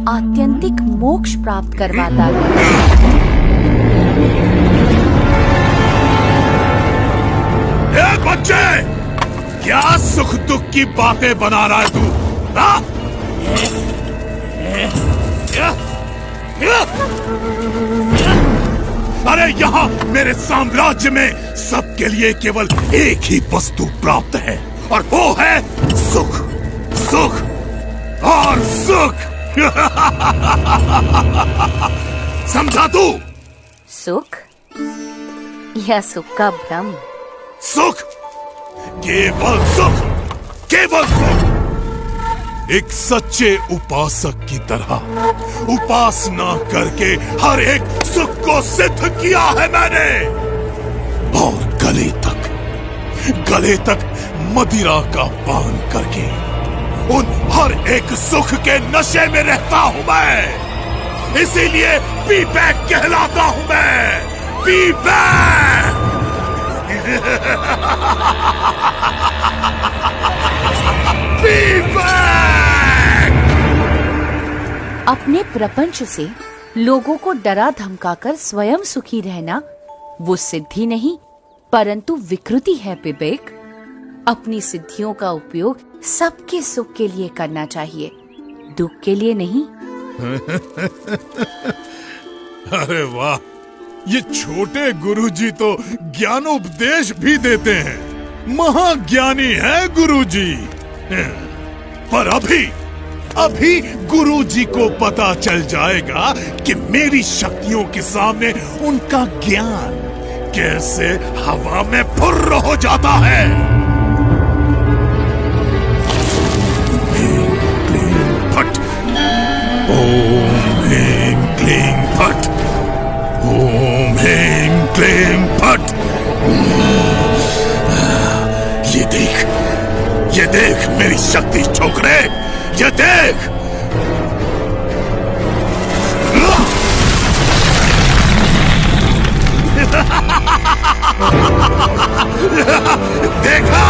आत्यंतिक मोक्ष प्राप्त करवाता है। बच्चे, क्या सुख दुख की बातें बना रहा है तू? हाँ? अरे यहाँ मेरे साम्राज्य में सबके लिए केवल एक ही वस्तु प्राप्त है, और वो है सुख, सुख और सुख। समझा तू? सुख या सुख का भ्रम? सुख, केवल सुख, केवल सुख। एक सच्चे उपासक की तरह उपासना करके हर एक सुख को सिद्ध किया है मैंने, और गले तक मदिरा का पान करके उन हर एक सुख के नशे में रहता हूं मैं। इसीलिए पी-बैक कहलाता हूं मैं, पी-बैक। अपने प्रपंच से लोगों को डरा धमकाकर स्वयं सुखी रहना वो सिद्धि नहीं परंतु विकृति है विवेक। अपनी सिद्धियों का उपयोग सबके सुख के लिए करना चाहिए, दुख के लिए नहीं। अरे वाह, ये छोटे गुरुजी तो ज्ञानोपदेश भी देते हैं, महाज्ञानी है गुरुजी। पर अभी गुरुजी को पता चल जाएगा कि मेरी शक्तियों के सामने उनका ज्ञान कैसे हवा में फुर्र हो जाता है। फट, ओम ह्रीं क्लीं फट, ओम ह्रीं क्लीं फट। ये देख मेरी शक्ति छोकरे, ये देख। देखा?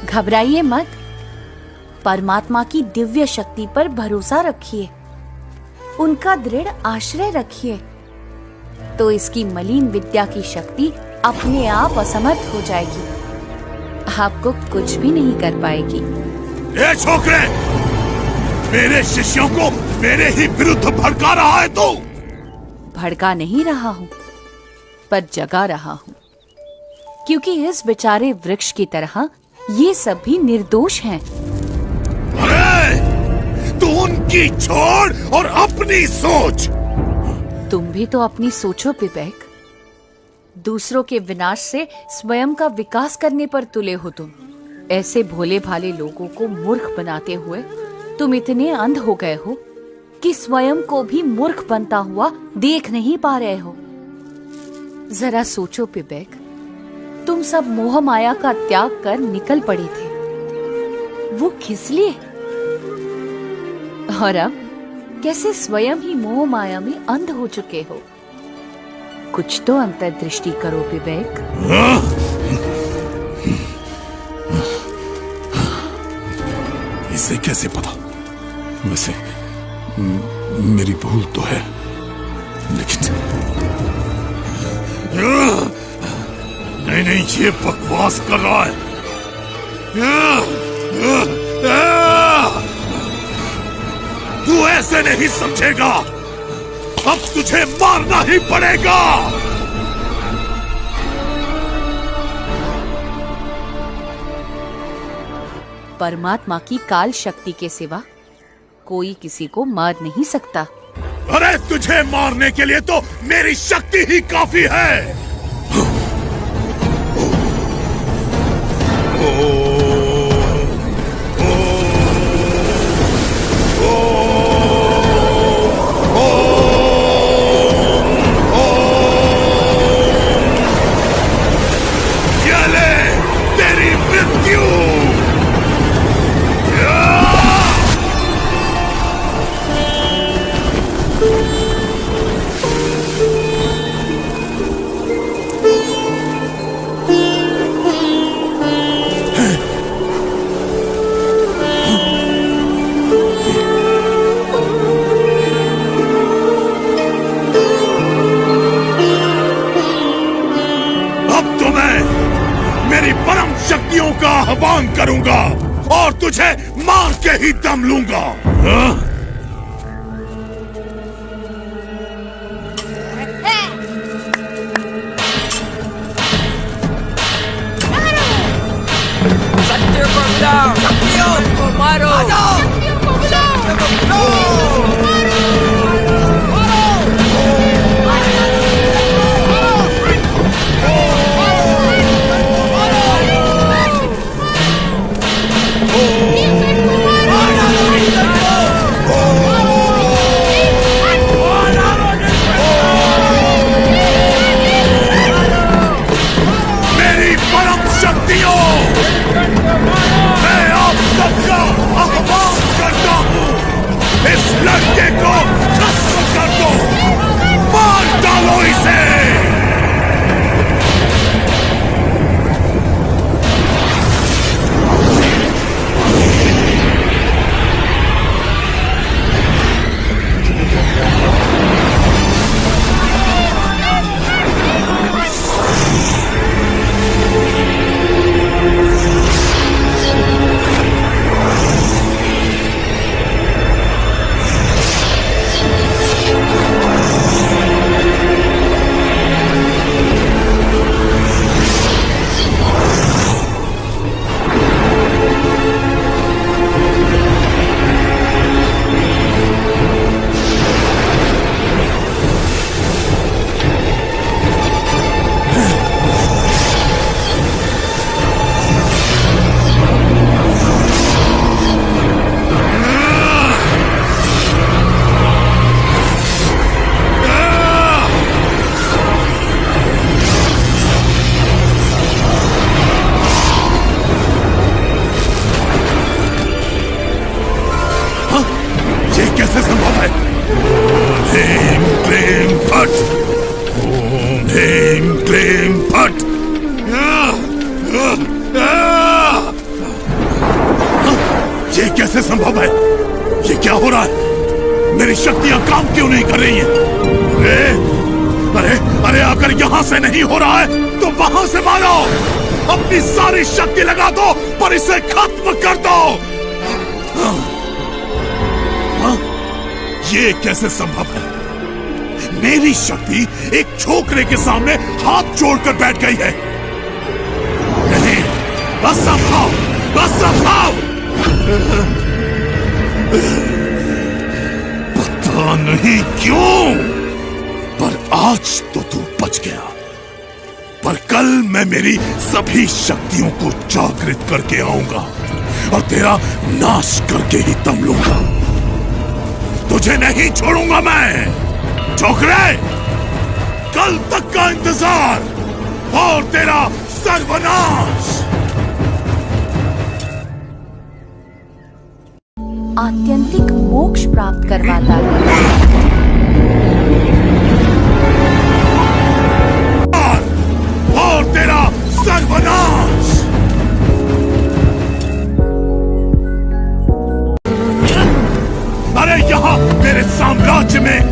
घबराइए मत, परमात्मा की दिव्य शक्ति पर भरोसा रखिए, उनका दृढ़ आश्रय रखिए, तो इसकी मलिन विद्या की शक्ति अपने आप असमर्थ हो जाएगी, आपको कुछ भी नहीं कर पाएगी। ए छोकरे, मेरे शिष्यों को मेरे ही विरुद्ध भड़का रहा है तू? भड़का नहीं रहा हूँ, पर जगा रहा हूँ, क्योंकि इस बेचारे वृक्ष की तरह ये सब भी निर्दोष हैं। अरे, तू उनकी छोड़ और अपनी सोच। तुम भी तो अपनी सोचो विवेक, दूसरों के विनाश से स्वयं का विकास करने पर तुले हो तुम। ऐसे भोले भाले लोगों को मूर्ख बनाते हुए तुम इतने अंध हो गए हो कि स्वयं को भी मूर्ख बनता हुआ देख नहीं पा रहे हो। जरा सोचो विवेक, तुम सब मोह माया का त्याग कर निकल पड़े थे, वो किस लिए? और अब कैसे स्वयं ही मोह माया में अंध हो चुके हो? कुछ तो अंतर्दृष्टि करो विवेक। इसे कैसे पता? वैसे मेरी भूल तो है, लेकिन नहीं, ये बकवास कर रहा है। तू ऐसे नहीं समझेगा, अब तुझे मारना ही पड़ेगा। परमात्मा की काल शक्ति के सिवा कोई किसी को मार नहीं सकता। अरे, तुझे मारने के लिए तो मेरी शक्ति ही काफी है। का आह्वान करूंगा और तुझे मार के ही दम लूंगा। हाँ? शक्तियों को बुलाओ, शक्तियों को मारो, शक्तियों को बुलाओ, मेरी परम शक्तियों, मैं आप सबका आह्वान करता हूँ, इस लड़के को खत्म कर दो, मार डालो इसे। कैसे संभव है? ह्रीं क्लीं फट, ओम ह्रीं क्लीं फट। ये कैसे संभव है? ये क्या हो रहा है? मेरी शक्तियां काम क्यों नहीं कर रही हैं? अरे अरे अगर यहां से नहीं हो रहा है तो वहां से मारो, अपनी सारी शक्ति लगा दो पर इसे खत्म कर दो। ये कैसे संभव है? मेरी शक्ति एक छोकरे के सामने हाथ जोड़कर बैठ गई है। नहीं, असंभव, असंभव। पता नहीं क्यों, पर आज तो तू बच गया, पर कल मैं मेरी सभी शक्तियों को जागृत करके आऊंगा और तेरा नाश करके ही दम लूंगा। तुझे नहीं छोड़ूंगा मैं, छोकरे। कल तक का इंतजार और तेरा सर्वनाश। आत्यंतिक मोक्ष प्राप्त करवाता है। और तेरा सर्वनाश। अरे यहाँ मेरे साम्राज्य में